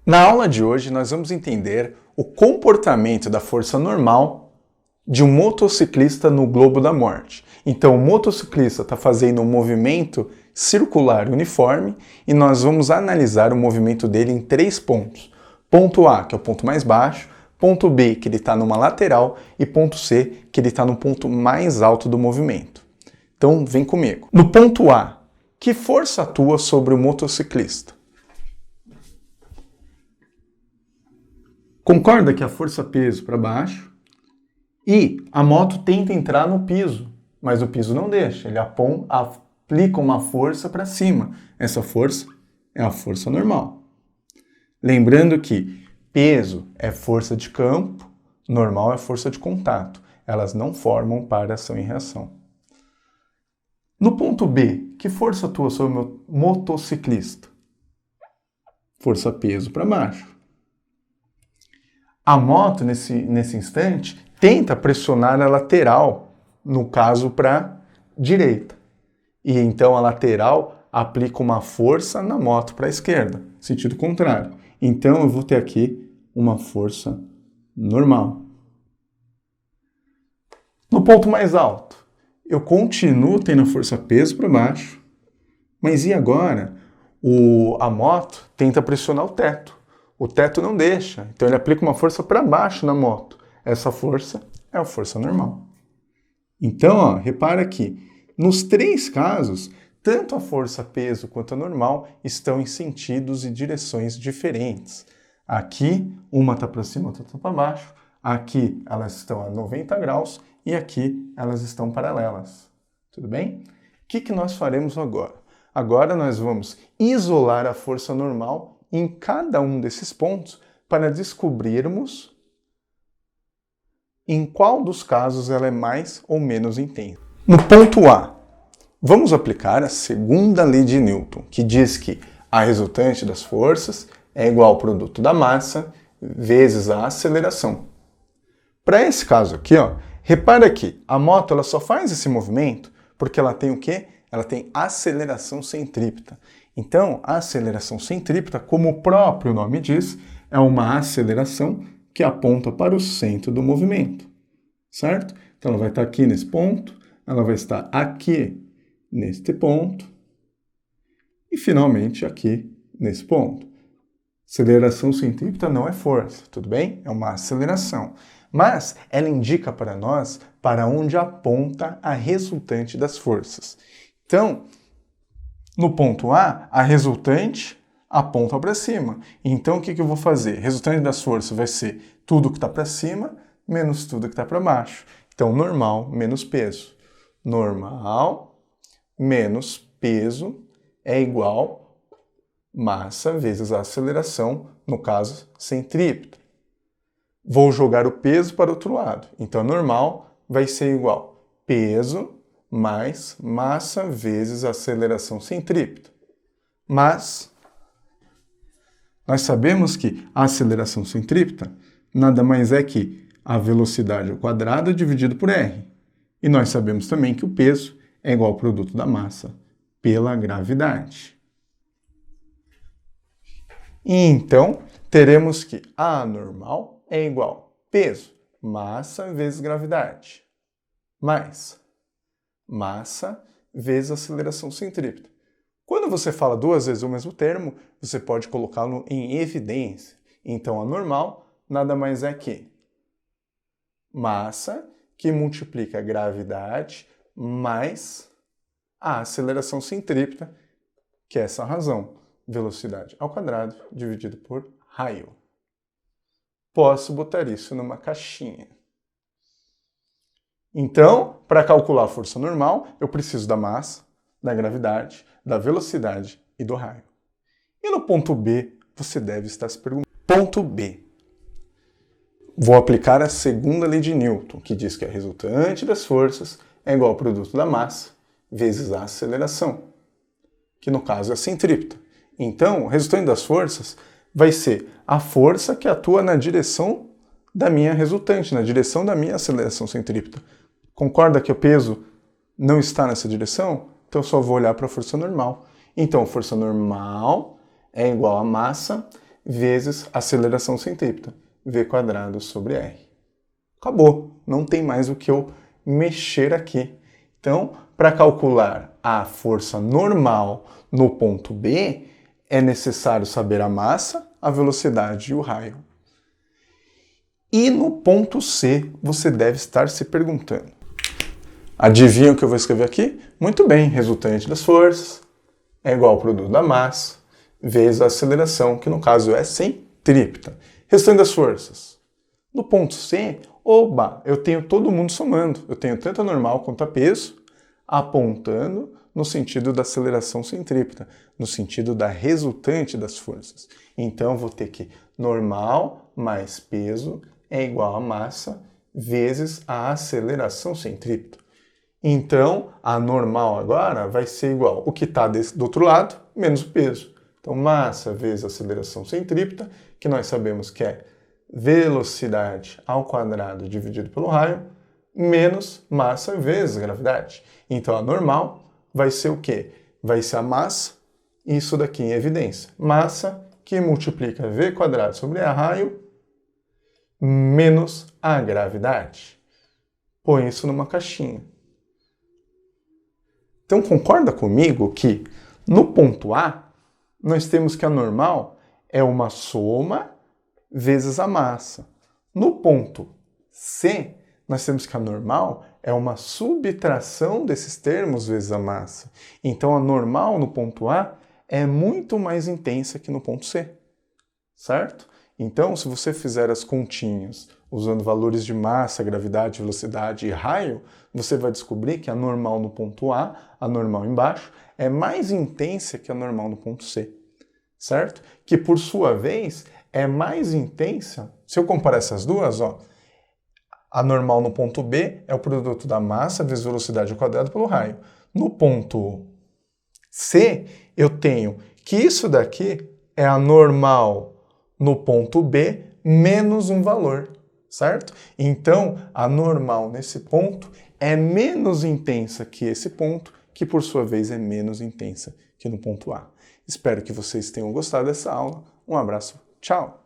Na aula de hoje, nós vamos entender o comportamento da força normal de um motociclista no globo da morte. Então, o motociclista está fazendo um movimento circular uniforme e nós vamos analisar o movimento dele em 3 pontos. Ponto A, que é o ponto mais baixo, ponto B, que ele está numa lateral, e ponto C, que ele está no ponto mais alto do movimento. Então, vem comigo. No ponto A, que força atua sobre o motociclista? Concorda que a força peso para baixo e a moto tenta entrar no piso, mas o piso não deixa, ele aplica uma força para cima. Essa força é a força normal. Lembrando que peso é força de campo, normal é força de contato. Elas não formam par ação e reação. No ponto B, que força atua sobre o motociclista? Força peso para baixo. A moto, nesse instante, tenta pressionar a lateral, no caso para direita. E então a lateral aplica uma força na moto para a esquerda, sentido contrário. Então eu vou ter aqui uma força normal. No ponto mais alto, eu continuo tendo a força peso para baixo, mas e agora? A moto tenta pressionar o teto. O teto não deixa, então ele aplica uma força para baixo na moto. Essa força é a força normal. Então, repara que nos 3 casos, tanto a força peso quanto a normal estão em sentidos e direções diferentes. Aqui, uma está para cima, outra está para baixo. Aqui, elas estão a 90 graus e aqui, elas estão paralelas. Tudo bem? O que nós faremos agora? Agora nós vamos isolar a força normal em cada um desses pontos para descobrirmos em qual dos casos ela é mais ou menos intensa. No ponto A, vamos aplicar a segunda lei de Newton, que diz que a resultante das forças é igual ao produto da massa vezes a aceleração. Para esse caso aqui, repara que a moto ela só faz esse movimento porque ela tem o quê? Ela tem aceleração centrípeta. Então, a aceleração centrípeta, como o próprio nome diz, é uma aceleração que aponta para o centro do movimento, certo? Então, ela vai estar aqui nesse ponto, ela vai estar aqui neste ponto e, finalmente, aqui nesse ponto. Aceleração centrípeta não é força, tudo bem? É uma aceleração. Mas ela indica para nós para onde aponta a resultante das forças. Então, no ponto A, a resultante aponta para cima. Então, o que eu vou fazer? Resultante das forças vai ser tudo que está para cima menos tudo que está para baixo. Então, normal menos peso. Normal menos peso é igual massa vezes a aceleração, no caso, centrípeta. Vou jogar o peso para o outro lado. Então, normal vai ser igual peso mais massa vezes aceleração centrípeta. Mas nós sabemos que a aceleração centrípeta nada mais é que a velocidade ao quadrado dividido por r. E nós sabemos também que o peso é igual ao produto da massa pela gravidade. E então, teremos que a normal é igual peso, massa vezes gravidade, mais massa vezes aceleração centrípeta. Quando você fala 2 vezes o mesmo termo, você pode colocá-lo em evidência. Então, a normal nada mais é que massa que multiplica a gravidade mais a aceleração centrípeta, que é essa razão, velocidade ao quadrado dividido por raio. Posso botar isso numa caixinha. Então, para calcular a força normal, eu preciso da massa, da gravidade, da velocidade e do raio. E no ponto B, você deve estar se perguntando. Ponto B. Vou aplicar a segunda lei de Newton, que diz que a resultante das forças é igual ao produto da massa vezes a aceleração, que no caso é a centrípeta. Então, o resultante das forças vai ser a força que atua na direção da minha resultante, na direção da minha aceleração centrípeta. Concorda que o peso não está nessa direção? Então eu só vou olhar para a força normal. Então, força normal é igual a massa vezes aceleração centrípeta, v² sobre r. Acabou, não tem mais o que eu mexer aqui. Então, para calcular a força normal no ponto B, é necessário saber a massa, a velocidade e o raio. E no ponto C, você deve estar se perguntando. Adivinha o que eu vou escrever aqui? Muito bem, resultante das forças é igual ao produto da massa vezes a aceleração, que no caso é centrípeta. Restante das forças. No ponto C, oba, eu tenho todo mundo somando. Eu tenho tanto a normal quanto a peso, apontando no sentido da aceleração centrípeta, no sentido da resultante das forças. Então, vou ter que normal mais peso é igual a massa vezes a aceleração centrípeta. Então, a normal agora vai ser igual o que está do outro lado, menos o peso. Então, massa vezes aceleração centrípeta, que nós sabemos que é velocidade ao quadrado dividido pelo raio, menos massa vezes gravidade. Então, a normal vai ser o quê? Vai ser a massa, isso daqui em evidência. Massa que multiplica v² sobre a raio, menos a gravidade. Põe isso numa caixinha. Então, concorda comigo que no ponto A, nós temos que a normal é uma soma vezes a massa. No ponto C, nós temos que a normal é uma subtração desses termos vezes a massa. Então, a normal no ponto A é muito mais intensa que no ponto C, certo? Então, se você fizer as continhas usando valores de massa, gravidade, velocidade e raio, você vai descobrir que a normal no ponto A, a normal embaixo, é mais intensa que a normal no ponto C, certo? Que, por sua vez, é mais intensa, se eu comparar essas duas, ó, a normal no ponto B é o produto da massa vezes velocidade ao quadrado pelo raio. No ponto C, eu tenho que isso daqui é a normal no ponto B menos um valor, certo? Então, a normal nesse ponto é menos intensa que esse ponto, que por sua vez é menos intensa que no ponto A. Espero que vocês tenham gostado dessa aula. Um abraço, tchau!